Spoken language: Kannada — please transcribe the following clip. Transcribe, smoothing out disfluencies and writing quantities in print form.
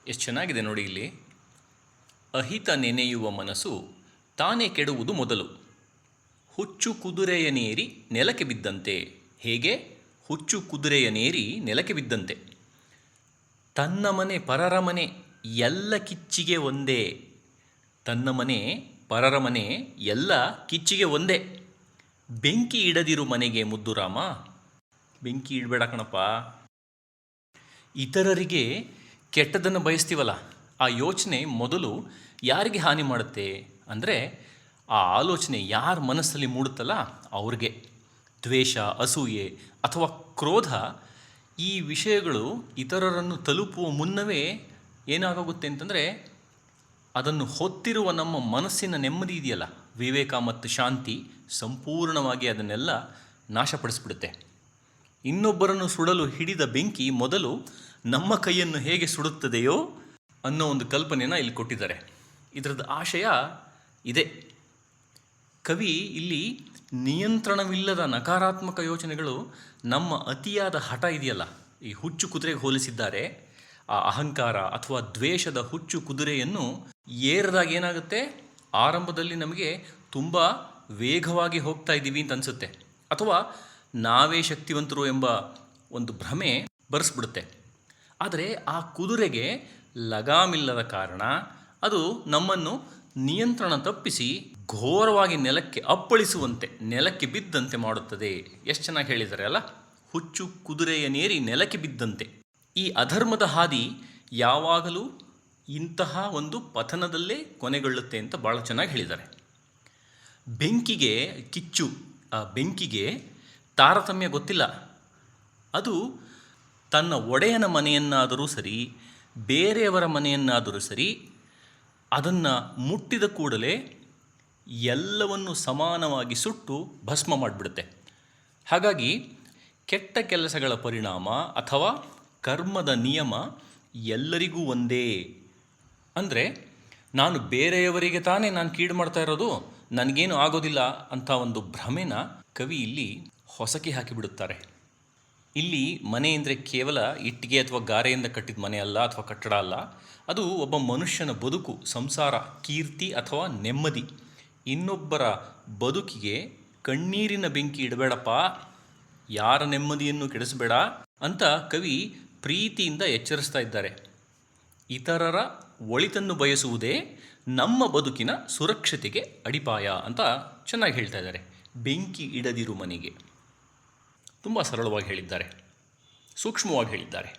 ಎಷ್ಟು ಚೆನ್ನಾಗಿದೆ ನೋಡಿ ಇಲ್ಲಿ. ಅಹಿತ ನೆನೆಯುವ ಮನಸ್ಸು ತಾನೇ ಕೆಡುವುದು ಮೊದಲು. ಹುಚ್ಚು ಕುದುರೆಯನೇರಿ ನೆಲಕ್ಕೆ ಬಿದ್ದಂತೆ. ಹೇಗೆ? ಹುಚ್ಚು ಕುದುರೆಯನೇರಿ ನೆಲಕ್ಕೆ ಬಿದ್ದಂತೆ. ತನ್ನ ಮನೆ ಪರರ ಮನೆ ಎಲ್ಲ ಕಿಚ್ಚಿಗೆ ಒಂದೇ. ತನ್ನ ಮನೆ ಪರರ ಮನೆ ಎಲ್ಲ ಕಿಚ್ಚಿಗೆ ಒಂದೇ. ಬೆಂಕಿ ಇಡದಿರು ಮನೆಗೆ ಮುದ್ದುರಾಮ. ಬೆಂಕಿ ಇಡಬೇಡ ಕಣಪ್ಪ. ಇತರರಿಗೆ ಕೆಟ್ಟದನ್ನು ಬಯಸ್ತೀವಲ್ಲ, ಆ ಯೋಚನೆ ಮೊದಲು ಯಾರಿಗೆ ಹಾನಿ ಮಾಡುತ್ತೆ ಅಂದರೆ, ಆ ಆಲೋಚನೆ ಯಾರ ಮನಸ್ಸಲ್ಲಿ ಮೂಡುತ್ತಲ್ಲ ಅವ್ರಿಗೆ. ದ್ವೇಷ, ಅಸೂಯೆ ಅಥವಾ ಕ್ರೋಧ, ಈ ವಿಷಯಗಳು ಇತರರನ್ನು ತಲುಪುವ ಮುನ್ನವೇ ಏನಾಗುತ್ತೆ ಅಂತಂದರೆ, ಅದನ್ನು ಹೊತ್ತಿರುವ ನಮ್ಮ ಮನಸ್ಸಿನ ನೆಮ್ಮದಿ ಇದೆಯಲ್ಲ, ವಿವೇಕ ಮತ್ತು ಶಾಂತಿ, ಸಂಪೂರ್ಣವಾಗಿ ಅದನ್ನೆಲ್ಲ ನಾಶಪಡಿಸ್ಬಿಡುತ್ತೆ. ಇನ್ನೊಬ್ಬರನ್ನು ಸುಡಲು ಹಿಡಿದ ಬೆಂಕಿ ಮೊದಲು ನಮ್ಮ ಕೈಯನ್ನು ಹೇಗೆ ಸುಡುತ್ತದೆಯೋ ಅನ್ನೋ ಒಂದು ಕಲ್ಪನೆಯನ್ನು ಇಲ್ಲಿ ಕೊಟ್ಟಿದ್ದಾರೆ. ಇದರದ್ದು ಆಶಯ ಇದೆ. ಕವಿ ಇಲ್ಲಿ ನಿಯಂತ್ರಣವಿಲ್ಲದ ನಕಾರಾತ್ಮಕ ಯೋಚನೆಗಳು, ನಮ್ಮ ಅತಿಯಾದ ಹಠ ಇದೆಯಲ್ಲ, ಈ ಹುಚ್ಚು ಕುದುರೆಗೆ ಹೋಲಿಸಿದ್ದಾರೆ. ಆ ಅಹಂಕಾರ ಅಥವಾ ದ್ವೇಷದ ಹುಚ್ಚು ಕುದುರೆಯನ್ನು ಏರಿದಾಗ ಏನಾಗುತ್ತೆ, ಆರಂಭದಲ್ಲಿ ನಮಗೆ ತುಂಬ ವೇಗವಾಗಿ ಹೋಗ್ತಾ ಇದ್ದೀವಿ ಅಂತ ಅನಿಸುತ್ತೆ, ಅಥವಾ ನಾವೇ ಶಕ್ತಿವಂತರು ಎಂಬ ಒಂದು ಭ್ರಮೆ ಬರೆಸ್ಬಿಡುತ್ತೆ. ಆದರೆ ಆ ಕುದುರೆಗೆ ಲಗಾಮಿಲ್ಲದ ಕಾರಣ ಅದು ನಮ್ಮನ್ನು ನಿಯಂತ್ರಣ ತಪ್ಪಿಸಿ ಘೋರವಾಗಿ ನೆಲಕ್ಕೆ ಅಪ್ಪಳಿಸುವಂತೆ, ನೆಲಕ್ಕೆ ಬಿದ್ದಂತೆ ಮಾಡುತ್ತದೆ. ಎಷ್ಟು ಚೆನ್ನಾಗಿ ಹೇಳಿದ್ದಾರೆ ಅಲ್ಲ, ಹುಚ್ಚು ಕುದುರೆಯನೇರಿ ನೆಲಕ್ಕೆ ಬಿದ್ದಂತೆ. ಈ ಅಧರ್ಮದ ಹಾದಿ ಯಾವಾಗಲೂ ಇಂತಹ ಒಂದು ಪತನದಲ್ಲೇ ಕೊನೆಗೊಳ್ಳುತ್ತೆ ಅಂತ ಭಾಳ ಚೆನ್ನಾಗಿ ಹೇಳಿದ್ದಾರೆ. ಬೆಂಕಿಗೆ ಕಿಚ್ಚು, ಆ ಬೆಂಕಿಗೆ ತಾರತಮ್ಯ ಗೊತ್ತಿಲ್ಲ. ಅದು ತನ್ನ ಒಡೆಯನ ಮನೆಯನ್ನಾದರೂ ಸರಿ, ಬೇರೆಯವರ ಮನೆಯನ್ನಾದರೂ ಸರಿ, ಅದನ್ನು ಮುಟ್ಟಿದ ಕೂಡಲೇ ಎಲ್ಲವನ್ನು ಸಮಾನವಾಗಿ ಸುಟ್ಟು ಭಸ್ಮ ಮಾಡಿಬಿಡುತ್ತೆ. ಹಾಗಾಗಿ ಕೆಟ್ಟ ಕೆಲಸಗಳ ಪರಿಣಾಮ ಅಥವಾ ಕರ್ಮದ ನಿಯಮ ಎಲ್ಲರಿಗೂ ಒಂದೇ. ಅಂದರೆ ನಾನು ಬೇರೆಯವರಿಗೆ ತಾನೇ ನಾನು ಕೀಡು ಮಾಡ್ತಾ ಇರೋದು, ನನಗೇನು ಆಗೋದಿಲ್ಲ ಅಂತ ಒಂದು ಭ್ರಮೆನ ಕವಿ ಇಲ್ಲಿ ಹೊಸಕಿ ಹಾಕಿಬಿಡುತ್ತಾರೆ. ಇಲ್ಲಿ ಮನೆ ಅಂದರೆ ಕೇವಲ ಇಟ್ಟಿಗೆ ಅಥವಾ ಗಾರೆಯಿಂದ ಕಟ್ಟಿದ ಮನೆ ಅಲ್ಲ, ಅಥವಾ ಕಟ್ಟಡ ಅಲ್ಲ. ಅದು ಒಬ್ಬ ಮನುಷ್ಯನ ಬದುಕು, ಸಂಸಾರ, ಕೀರ್ತಿ ಅಥವಾ ನೆಮ್ಮದಿ. ಇನ್ನೊಬ್ಬರ ಬದುಕಿಗೆ ಕಣ್ಣೀರಿನ ಬೆಂಕಿ ಇಡಬೇಡಪ್ಪ, ಯಾರ ನೆಮ್ಮದಿಯನ್ನು ಕೆಡಿಸಬೇಡ ಅಂತ ಕವಿ ಪ್ರೀತಿಯಿಂದ ಎಚ್ಚರಿಸ್ತಾ ಇದ್ದಾರೆ. ಇತರರ ಒಳಿತನ್ನು ಬಯಸುವುದೇ ನಮ್ಮ ಬದುಕಿನ ಸುರಕ್ಷತೆಗೆ ಅಡಿಪಾಯ ಅಂತ ಚೆನ್ನಾಗಿ ಹೇಳ್ತಾ ಇದ್ದಾರೆ. ಬೆಂಕಿ ಇಡದಿರು ಮನೆಗೆ. ತುಂಬ ಸರಳವಾಗಿ ಹೇಳಿದ್ದಾರೆ, ಸೂಕ್ಷ್ಮವಾಗಿ ಹೇಳಿದ್ದಾರೆ.